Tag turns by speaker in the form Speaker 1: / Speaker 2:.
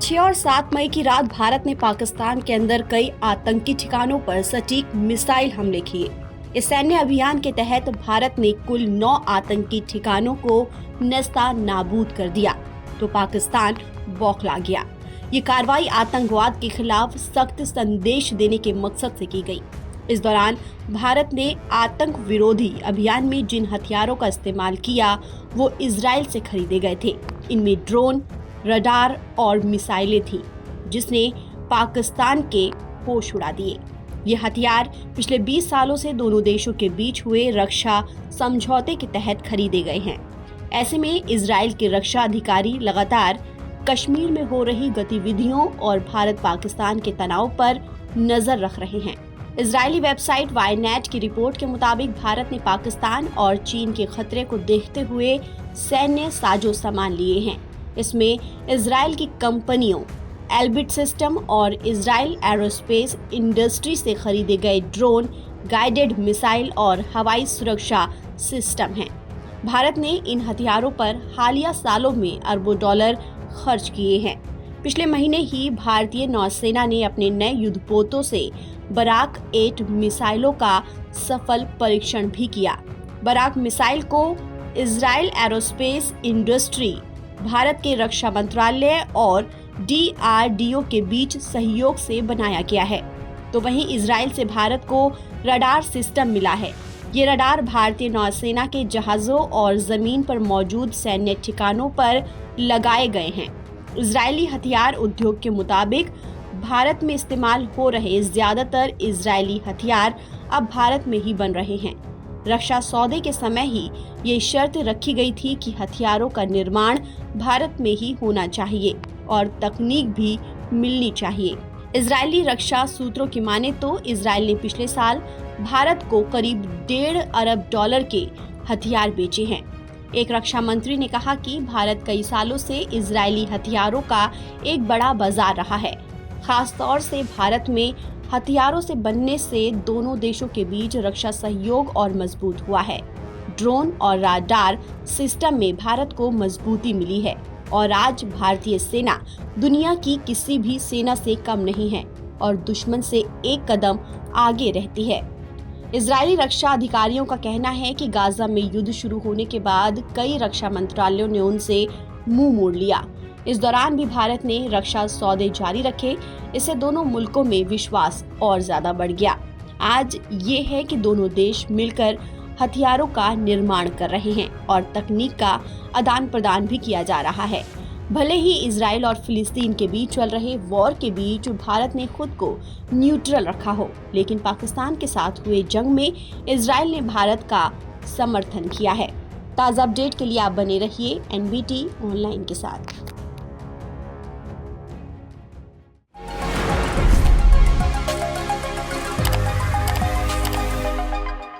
Speaker 1: 6 और 7 मई की रात भारत ने पाकिस्तान के अंदर कई आतंकी ठिकानों पर सटीक मिसाइल हमले किए। इस सैन्य अभियान के तहत भारत ने कुल 9 आतंकी ठिकानों को नस्ता नाबूद कर दिया तो पाकिस्तान बौखला गया। ये कार्रवाई आतंकवाद के खिलाफ सख्त संदेश देने के मकसद से की गई। इस दौरान भारत ने आतंक विरोधी अभियान में जिन हथियारों का इस्तेमाल किया वो इजराइल से खरीदे गए थे। इनमें ड्रोन, रडार और मिसाइलें थीं, जिसने पाकिस्तान के होश उड़ा दिए। ये हथियार पिछले 20 सालों से दोनों देशों के बीच हुए रक्षा समझौते के तहत खरीदे गए हैं। ऐसे में इजराइल के रक्षा अधिकारी लगातार कश्मीर में हो रही गतिविधियों और भारत पाकिस्तान के तनाव पर नजर रख रहे हैं। इजरायली वेबसाइट वाईनेट की रिपोर्ट के मुताबिक भारत ने पाकिस्तान और चीन के खतरे को देखते हुए सैन्य साजो सामान लिए हैं। इसमें इजराइल की कंपनियों एल्बिट सिस्टम और इजराइल एरोस्पेस इंडस्ट्री से खरीदे गए ड्रोन, गाइडेड मिसाइल और हवाई सुरक्षा सिस्टम हैं। भारत ने इन हथियारों पर हालिया सालों में अरबों डॉलर खर्च किए हैं। पिछले महीने ही भारतीय नौसेना ने अपने नए युद्धपोतों से बराक 8 मिसाइलों का सफल परीक्षण भी किया। बराक मिसाइल को इजराइल एरोस्पेस इंडस्ट्री, भारत के रक्षा मंत्रालय और DRDO के बीच सहयोग से बनाया गया है। तो वहीं इजराइल से भारत को रडार सिस्टम मिला है। ये रडार भारतीय नौसेना के जहाजों और जमीन पर मौजूद सैन्य ठिकानों पर लगाए गए हैं। इजरायली हथियार उद्योग के मुताबिक भारत में इस्तेमाल हो रहे ज्यादातर इजरायली हथियार अब भारत में ही बन रहे हैं। रक्षा सौदे के समय ही ये शर्त रखी गई थी कि हथियारों का निर्माण भारत में ही होना चाहिए और तकनीक भी मिलनी चाहिए। इजरायली रक्षा सूत्रों की माने तो इजराइल ने पिछले साल भारत को करीब $1.5 अरब के हथियार बेचे हैं। एक रक्षा मंत्री ने कहा कि भारत कई सालों से इजरायली हथियारों का एक बड़ा बाजार रहा है। खास तौर से भारत में हथियारों से बनने से दोनों देशों के बीच रक्षा सहयोग और मजबूत हुआ है। ड्रोन और रडार सिस्टम में भारत को मजबूती मिली है और आज भारतीय सेना दुनिया की किसी भी सेना से कम नहीं है और दुश्मन से एक कदम आगे रहती है। इजरायली रक्षा अधिकारियों का कहना है कि गाजा में युद्ध शुरू होने के बाद कई रक्षा मंत्रालयों ने उनसे मुंह मोड़ लिया। इस दौरान भी भारत ने रक्षा सौदे जारी रखे। इससे दोनों मुल्कों में विश्वास और ज्यादा बढ़ गया। आज ये है कि दोनों देश मिलकर हथियारों का निर्माण कर रहे हैं और तकनीक का आदान प्रदान भी किया जा रहा है। भले ही इजराइल और फिलिस्तीन के बीच चल रहे वॉर के बीच भारत ने खुद को न्यूट्रल रखा हो, लेकिन पाकिस्तान के साथ हुए जंग में इजराइल ने भारत का समर्थन किया है। ताज़ा अपडेट के लिए आप बने रहिए NBT ऑनलाइन के साथ।